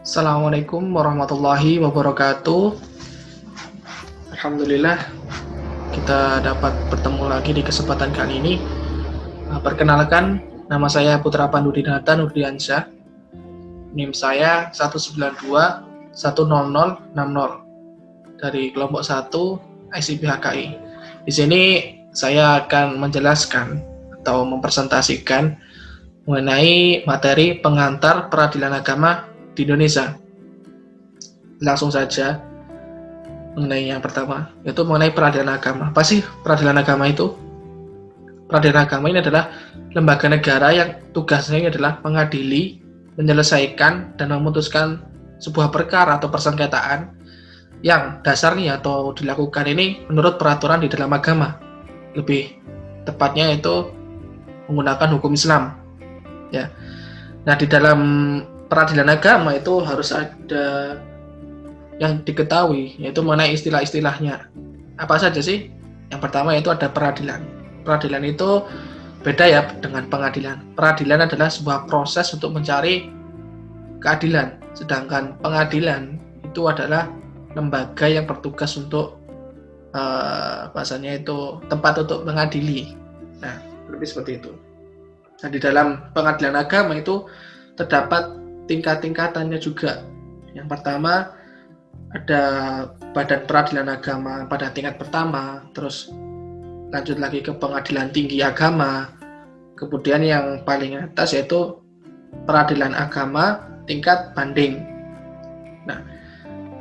Assalamualaikum warahmatullahi wabarakatuh. Alhamdulillah kita dapat bertemu lagi di kesempatan kali ini. Perkenalkan, nama saya Putra Pandudinata Nurdiansyah. NIM saya 192100060 dari kelompok 1 ICP HKI. Di sini saya akan menjelaskan atau mempresentasikan mengenai materi pengantar peradilan agama di Indonesia. Langsung saja mengenai yang pertama, yaitu mengenai peradilan agama. Apa sih peradilan agama itu? Peradilan agama ini adalah lembaga negara yang tugasnya ini adalah mengadili, menyelesaikan, dan memutuskan sebuah perkara atau persengketaan yang dasarnya atau dilakukan ini menurut peraturan di dalam agama. Lebih tepatnya itu menggunakan hukum Islam. Ya. Nah, di dalam peradilan agama itu harus ada yang diketahui, yaitu mengenai istilah-istilahnya. Apa saja sih? Yang pertama yaitu ada peradilan. Peradilan itu beda ya dengan pengadilan. Peradilan adalah sebuah proses untuk mencari keadilan, sedangkan pengadilan itu adalah lembaga yang bertugas untuk bahasanya itu tempat untuk mengadili. Nah, lebih seperti itu. Nah, di dalam pengadilan agama itu terdapat tingkat-tingkatannya juga. Yang pertama ada Badan Peradilan Agama pada tingkat pertama, terus lanjut lagi ke Pengadilan Tinggi Agama, kemudian yang paling atas yaitu Peradilan Agama tingkat banding. Nah,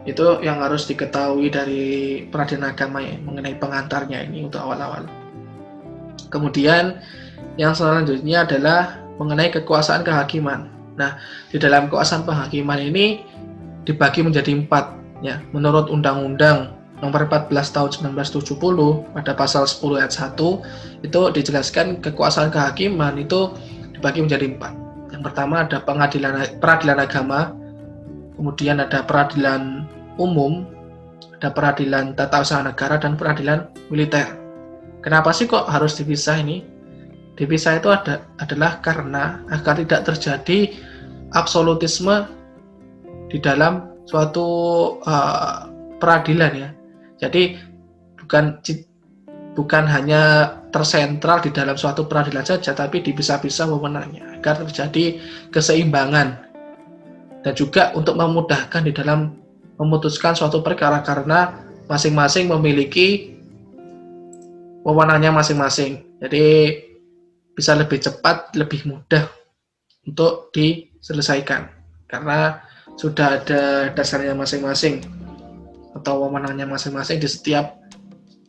itu yang harus diketahui dari peradilan agama ya, mengenai pengantarnya ini untuk awal-awal. Kemudian yang selanjutnya adalah mengenai kekuasaan kehakiman. Nah, di dalam kekuasaan penghakiman ini dibagi menjadi 4 ya. Menurut Undang-Undang Nomor 14 Tahun 1970 pada pasal 10 ayat 1 itu dijelaskan kekuasaan kehakiman itu dibagi menjadi 4. Yang pertama ada peradilan agama, kemudian ada peradilan umum, ada peradilan tata usaha negara, dan peradilan militer. Kenapa sih kok harus dipisah ini? Dipisah itu adalah karena agar tidak terjadi absolutisme di dalam suatu peradilan ya. Jadi bukan hanya tersentral di dalam suatu peradilan saja, tapi dipisah-pisah wewenangnya agar terjadi keseimbangan dan juga untuk memudahkan di dalam memutuskan suatu perkara karena masing-masing memiliki wewenangnya masing-masing. Jadi bisa lebih cepat, lebih mudah untuk diselesaikan karena sudah ada dasarnya masing-masing atau wewenangnya masing-masing di setiap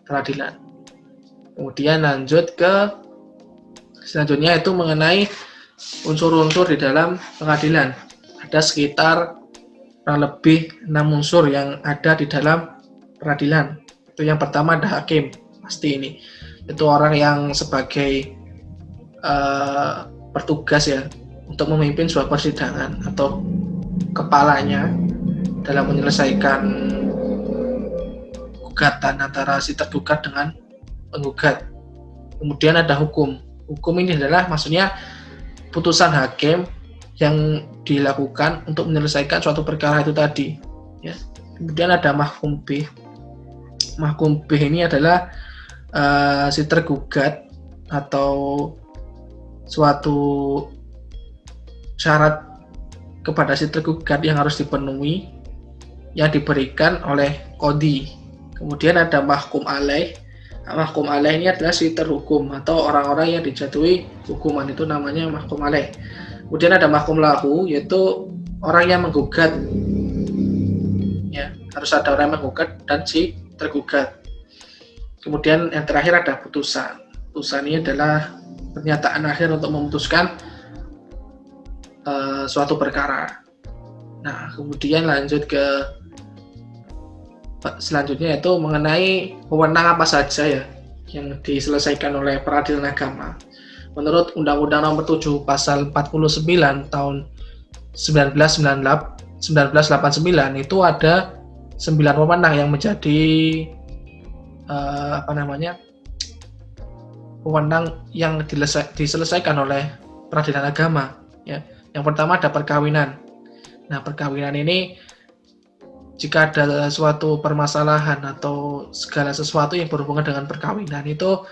peradilan. Kemudian lanjut ke selanjutnya itu mengenai unsur-unsur di dalam pengadilan. Ada sekitar kurang lebih 6 unsur yang ada di dalam peradilan. Itu yang pertama ada hakim, pasti ini. Itu orang yang sebagai bertugas ya untuk memimpin sebuah persidangan atau kepalanya dalam menyelesaikan gugatan antara si tergugat dengan penggugat. Kemudian ada hukum. Hukum ini adalah maksudnya putusan hakim yang dilakukan untuk menyelesaikan suatu perkara itu tadi. Ya. Kemudian ada mahkum bih. Mahkum bih ini adalah si tergugat atau suatu syarat kepada si tergugat yang harus dipenuhi yang diberikan oleh qadhi. Kemudian ada mahkum alaih. Mahkum alaih ini adalah si terhukum atau orang-orang yang dijatuhi hukuman, itu namanya mahkum alaih. Kemudian ada mahkum lahu, yaitu orang yang menggugat. Ya, harus ada orang yang menggugat dan si tergugat. Kemudian yang terakhir ada putusan. Putusan ini adalah pernyataan akhir untuk memutuskan suatu perkara. Nah, kemudian lanjut ke selanjutnya yaitu mengenai wewenang apa saja ya yang diselesaikan oleh peradilan agama. Menurut Undang-Undang Nomor 7 Pasal 49 Tahun 1989 itu ada 9 wewenang yang menjadi wewenang yang diselesaikan oleh peradilan agama ya. Yang pertama ada perkawinan. Nah, perkawinan ini jika ada suatu permasalahan atau segala sesuatu yang berhubungan dengan perkawinan itu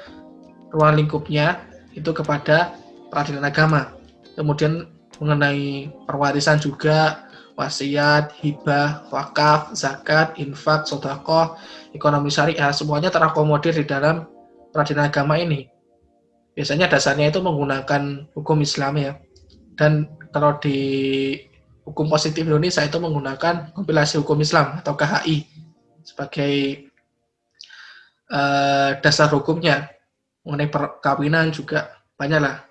ruang lingkupnya itu kepada peradilan agama. Kemudian mengenai perwarisan juga, wasiat, hibah, wakaf, zakat, infak, sedekah, ekonomi syariah, semuanya terakomodir di dalam peradilan agama ini. Biasanya dasarnya itu menggunakan hukum Islam ya. Dan kalau di hukum positif Indonesia itu menggunakan kompilasi hukum Islam atau KHI sebagai dasar hukumnya. Mengenai perkawinan juga banyaklah,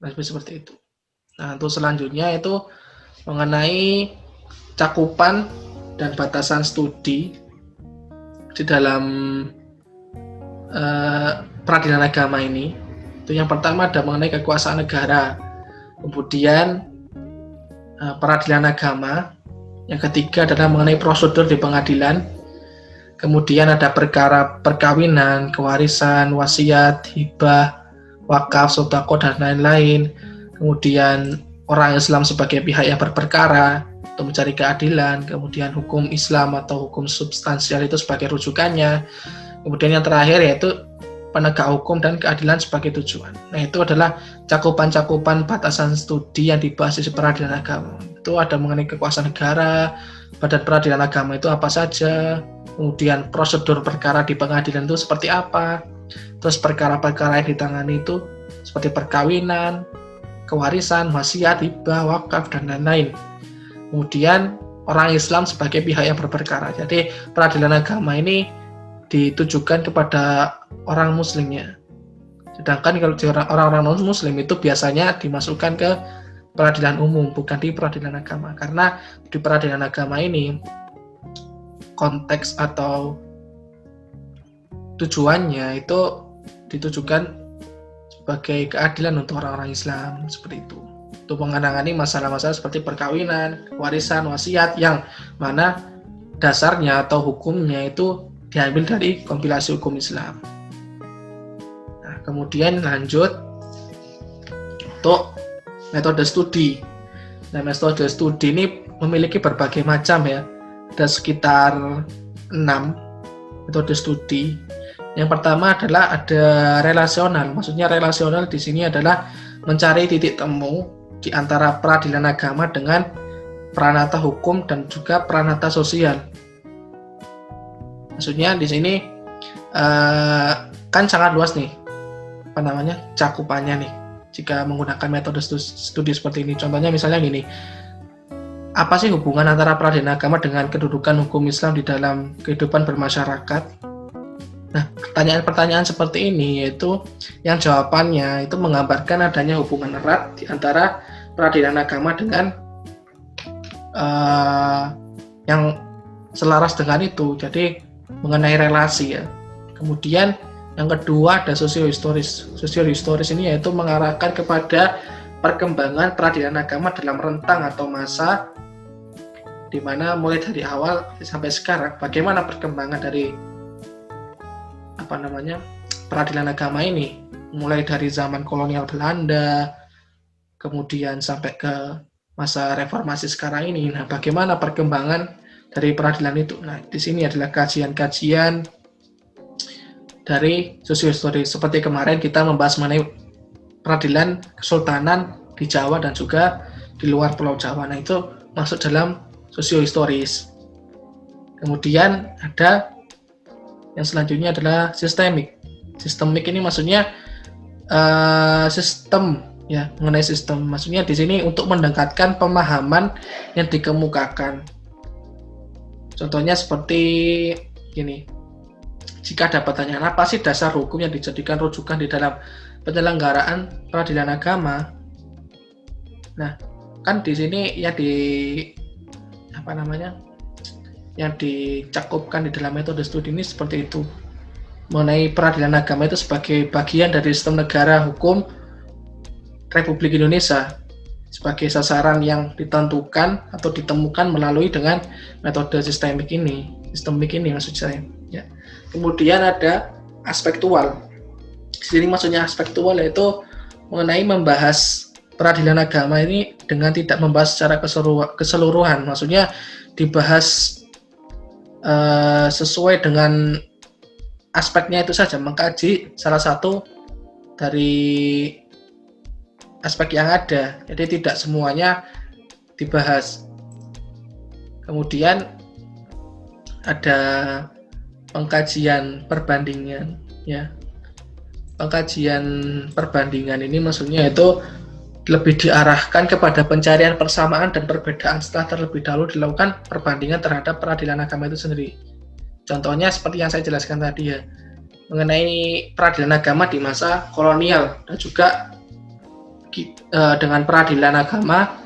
lebih seperti itu. Nah, untuk selanjutnya itu mengenai cakupan dan batasan studi di dalam peradilan agama ini. Itu yang pertama ada mengenai kekuasaan negara, kemudian peradilan agama, yang ketiga adalah mengenai prosedur di pengadilan, kemudian ada perkara perkawinan, kewarisan, wasiat, hibah, wakaf, sedekah, dan lain-lain. Kemudian orang Islam sebagai pihak yang berperkara untuk mencari keadilan, kemudian hukum Islam atau hukum substansial itu sebagai rujukannya. Kemudian yang terakhir yaitu penegak hukum dan keadilan sebagai tujuan. Nah, itu adalah cakupan-cakupan batasan studi yang dibahas di peradilan agama. Itu ada mengenai kekuasaan negara, badan peradilan agama itu apa saja, kemudian prosedur perkara di pengadilan itu seperti apa, terus perkara-perkara yang ditangani itu seperti perkawinan, kewarisan, wasiat, hibah, wakaf, dan lain-lain. Kemudian orang Islam sebagai pihak yang berperkara. Jadi peradilan agama ini ditujukan kepada orang muslimnya. Sedangkan kalau orang-orang non-muslim itu biasanya dimasukkan ke peradilan umum, bukan di peradilan agama. Karena di peradilan agama ini konteks atau tujuannya itu ditujukan sebagai keadilan untuk orang-orang Islam, seperti itu. Untuk menangani masalah-masalah seperti perkawinan, warisan, wasiat yang mana dasarnya atau hukumnya itu diambil dari kompilasi hukum Islam. Nah, kemudian lanjut untuk metode studi. Nah, metode studi ini memiliki berbagai macam ya. Ada sekitar 6 metode studi. Yang pertama adalah ada relasional. Maksudnya relasional di sini adalah mencari titik temu di antara peradilan agama dengan peranata hukum dan juga peranata sosial. Maksudnya di sini kan sangat luas nih cakupannya nih jika menggunakan metode studi seperti ini. Contohnya misalnya gini, apa sih hubungan antara peradilan agama dengan kedudukan hukum Islam di dalam kehidupan bermasyarakat? Nah, pertanyaan-pertanyaan seperti ini yaitu yang jawabannya itu menggambarkan adanya hubungan erat di antara peradilan agama dengan yang selaras dengan itu. Jadi mengenai relasi ya. Kemudian yang kedua ada sosiohistoris. Sosiohistoris ini yaitu mengarahkan kepada perkembangan peradilan agama dalam rentang atau masa di mana mulai dari awal sampai sekarang bagaimana perkembangan dari peradilan agama ini, mulai dari zaman kolonial Belanda kemudian sampai ke masa reformasi sekarang ini. Nah, bagaimana perkembangan dari peradilan itu? Nah, di sini adalah kajian-kajian dari sosiohistoris. Seperti kemarin kita membahas mengenai peradilan kesultanan di Jawa dan juga di luar Pulau Jawa. Nah, itu masuk dalam sosiohistoris. Kemudian ada yang selanjutnya adalah sistemik. Sistemik ini maksudnya sistem ya, mengenai sistem. Maksudnya di sini untuk mendekatkan pemahaman yang dikemukakan. Contohnya seperti gini, jika ada pertanyaan apa sih dasar hukum yang dijadikan rujukan di dalam penyelenggaraan peradilan agama? Nah, kan di sini yang yang dicakupkan di dalam metode studi ini seperti itu. Mengenai peradilan agama itu sebagai bagian dari sistem negara hukum Republik Indonesia, sebagai sasaran yang ditentukan atau ditemukan melalui dengan metode sistemik ini maksud saya ya. Kemudian ada aspektual. Di sini maksudnya aspektual yaitu mengenai membahas peradilan agama ini dengan tidak membahas secara keseluruhan, maksudnya dibahas sesuai dengan aspeknya itu saja, mengkaji salah satu dari aspek yang ada, jadi tidak semuanya dibahas. Kemudian ada pengkajian perbandingan, ya. Pengkajian perbandingan ini maksudnya itu lebih diarahkan kepada pencarian persamaan dan perbedaan setelah terlebih dahulu dilakukan perbandingan terhadap peradilan agama itu sendiri. Contohnya seperti yang saya jelaskan tadi ya, mengenai peradilan agama di masa kolonial dan juga dengan peradilan agama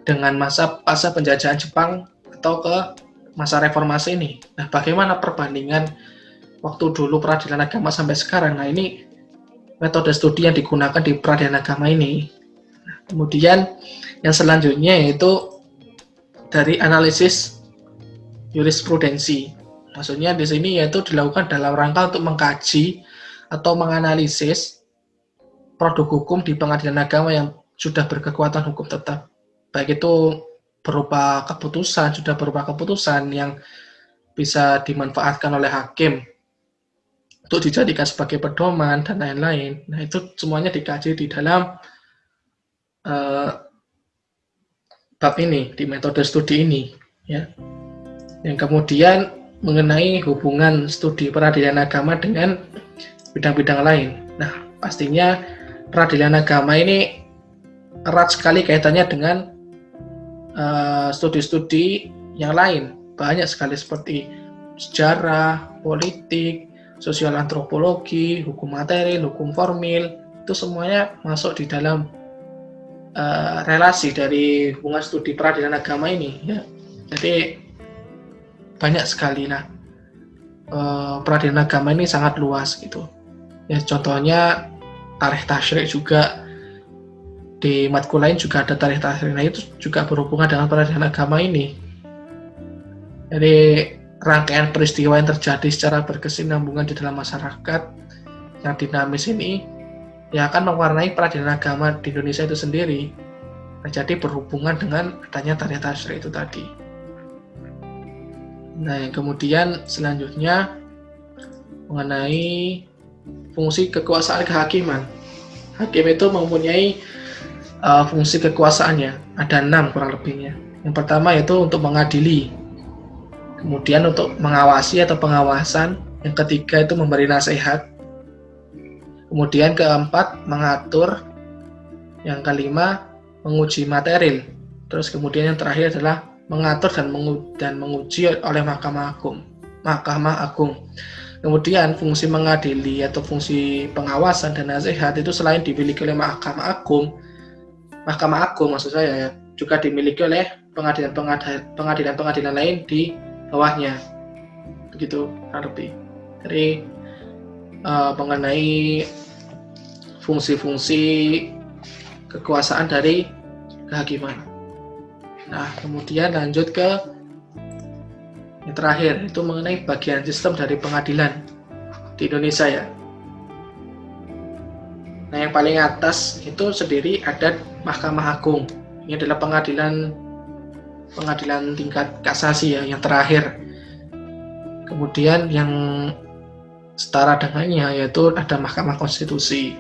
dengan masa penjajahan Jepang atau ke masa reformasi ini. Nah, bagaimana perbandingan waktu dulu peradilan agama sampai sekarang? Nah, ini metode studi yang digunakan di peradilan agama ini. Nah, kemudian yang selanjutnya yaitu dari analisis jurisprudensi. Maksudnya di sini yaitu dilakukan dalam rangka untuk mengkaji atau menganalisis produk hukum di pengadilan agama yang sudah berkekuatan hukum tetap. Baik itu berupa keputusan yang bisa dimanfaatkan oleh hakim untuk dijadikan sebagai pedoman dan lain-lain. Nah, itu semuanya dikaji di dalam bab ini, di metode studi ini, ya. Yang kemudian mengenai hubungan studi peradilan agama dengan bidang-bidang lain. Nah, pastinya peradilan agama ini erat sekali kaitannya dengan studi-studi yang lain. Banyak sekali seperti sejarah, politik, sosial antropologi, hukum material, hukum formil, itu semuanya masuk di dalam relasi dari hubungan studi peradilan agama ini, ya. Jadi banyak sekali lah. Peradilan agama ini sangat luas gitu. Ya, contohnya tarikh tasyrik juga, di matkul lain juga ada tarikh tasyrik. Nah, itu juga berhubungan dengan peradilan agama ini. Jadi rangkaian peristiwa yang terjadi secara berkesinambungan di dalam masyarakat yang dinamis ini yang akan mewarnai peradilan agama di Indonesia itu sendiri. Nah, jadi berhubungan dengan adanya tarikh tasyrik itu tadi. Nah, yang kemudian selanjutnya mengenai fungsi kekuasaan kehakiman. Hakim itu mempunyai fungsi kekuasaannya, ada 6 kurang lebihnya. Yang pertama yaitu untuk mengadili, kemudian untuk mengawasi atau pengawasan, yang ketiga itu memberi nasihat, kemudian keempat mengatur, yang kelima menguji material, terus kemudian yang terakhir adalah mengatur dan menguji oleh Mahkamah Agung. Kemudian fungsi mengadili atau fungsi pengawasan dan nasihat itu selain dimiliki oleh Mahkamah Agung maksud saya ya, juga dimiliki oleh pengadilan lain di bawahnya. Begitu lebih. Jadi mengenai fungsi-fungsi kekuasaan dari kehakiman. Nah, kemudian lanjut ke yang terakhir, itu mengenai bagian sistem dari pengadilan di Indonesia ya. Nah, yang paling atas itu sendiri ada Mahkamah Agung. Ini adalah pengadilan tingkat kasasi ya, yang terakhir. Kemudian yang setara dengannya yaitu ada Mahkamah Konstitusi.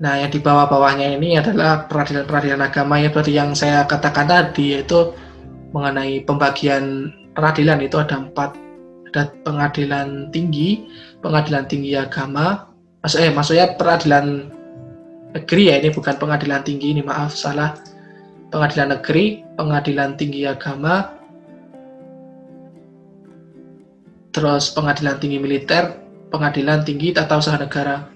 Nah, yang di bawah-bawahnya ini adalah peradilan agama ya, seperti yang saya katakan tadi, yaitu mengenai pembagian peradilan itu ada 4. Ada pengadilan tinggi agama, maksudnya peradilan negeri ya, ini bukan pengadilan tinggi, ini maaf salah. Pengadilan negeri, pengadilan tinggi agama, terus pengadilan tinggi militer, pengadilan tinggi tata usaha negara.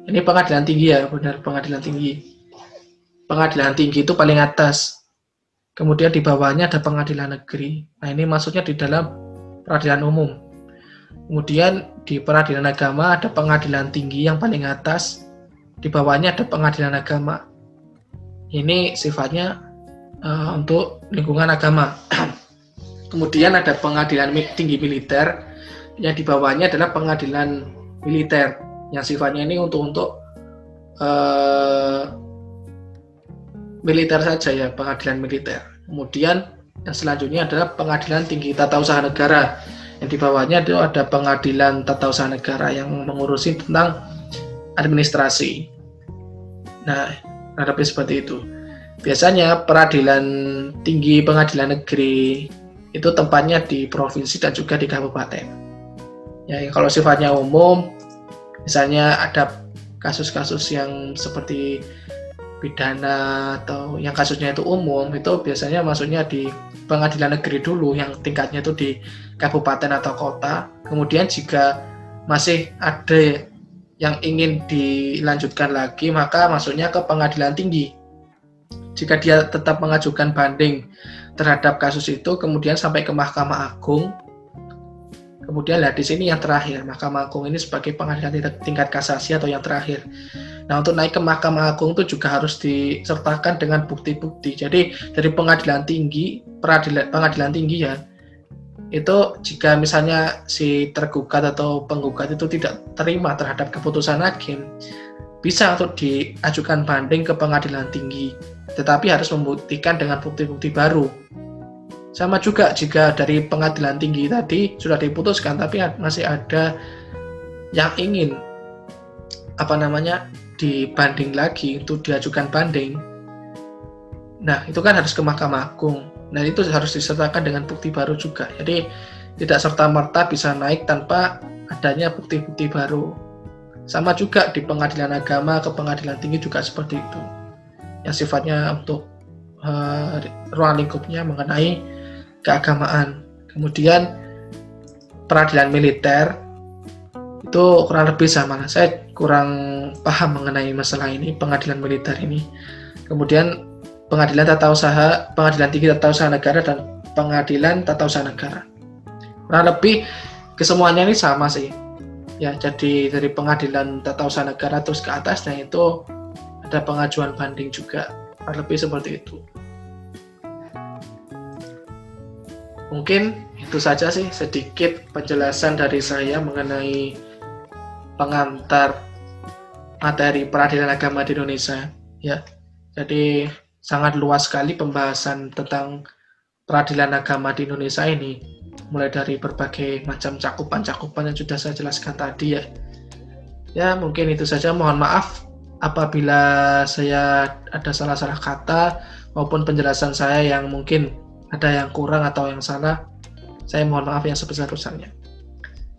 Ini pengadilan tinggi ya, benar, pengadilan tinggi. Pengadilan tinggi itu paling atas. Kemudian di bawahnya ada pengadilan negeri. Nah, ini maksudnya di dalam peradilan umum. Kemudian di peradilan agama ada pengadilan tinggi yang paling atas. Di bawahnya ada pengadilan agama. Ini sifatnya untuk lingkungan agama. Kemudian ada pengadilan tinggi militer. Yang di bawahnya adalah pengadilan militer, yang sifatnya ini untuk militer saja ya, pengadilan militer. Kemudian yang selanjutnya adalah Pengadilan Tinggi Tata Usaha Negara. Yang di bawahnya itu ada Pengadilan Tata Usaha Negara yang mengurusi tentang administrasi. Nah, lebih seperti itu. Biasanya peradilan tinggi, pengadilan negeri itu tempatnya di provinsi dan juga di kabupaten. Ya, kalau sifatnya umum, misalnya ada kasus-kasus yang seperti pidana atau yang kasusnya itu umum, itu biasanya masuknya di pengadilan negeri dulu yang tingkatnya itu di kabupaten atau kota. Kemudian jika masih ada yang ingin dilanjutkan lagi, maka masuknya ke pengadilan tinggi. Jika dia tetap mengajukan banding terhadap kasus itu, kemudian sampai ke Mahkamah Agung. Kemudian di sini yang terakhir, Mahkamah Agung ini sebagai pengadilan tingkat kasasi atau yang terakhir. Nah, untuk naik ke Mahkamah Agung itu juga harus disertakan dengan bukti-bukti. Jadi dari pengadilan tinggi ya, itu jika misalnya si tergugat atau penggugat itu tidak terima terhadap keputusan hakim, bisa untuk diajukan banding ke pengadilan tinggi, tetapi harus membuktikan dengan bukti-bukti baru. Sama juga jika dari pengadilan tinggi tadi sudah diputuskan, tapi masih ada yang ingin dibanding lagi untuk diajukan banding. Nah, itu kan harus ke Mahkamah Agung. Nah, itu harus disertakan dengan bukti baru juga. Jadi tidak serta-merta bisa naik tanpa adanya bukti-bukti baru. Sama juga di pengadilan agama ke pengadilan tinggi juga seperti itu. Yang sifatnya untuk ruang lingkupnya mengenai keagamaan. Kemudian peradilan militer itu kurang lebih sama. Saya kurang paham mengenai masalah ini, pengadilan militer ini. Kemudian pengadilan tinggi tata usaha negara dan pengadilan tata usaha negara. Kurang lebih kesemuanya ini sama sih. Ya, jadi dari pengadilan tata usaha negara terus ke atasnya itu ada pengajuan banding juga. Kurang lebih seperti itu. Mungkin itu saja sih sedikit penjelasan dari saya mengenai pengantar materi peradilan agama di Indonesia. Ya, jadi sangat luas sekali pembahasan tentang peradilan agama di Indonesia ini. Mulai dari berbagai macam cakupan-cakupan yang sudah saya jelaskan tadi ya. Ya, mungkin itu saja. Mohon maaf apabila saya ada salah-salah kata maupun penjelasan saya yang mungkin ada yang kurang atau yang salah. Saya mohon maaf yang sebesar-besarnya.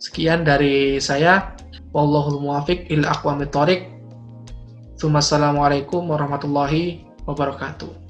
Sekian dari saya. Wallahul muwaffiq ila aqwamit thoriq. Assalamualaikum warahmatullahi wabarakatuh.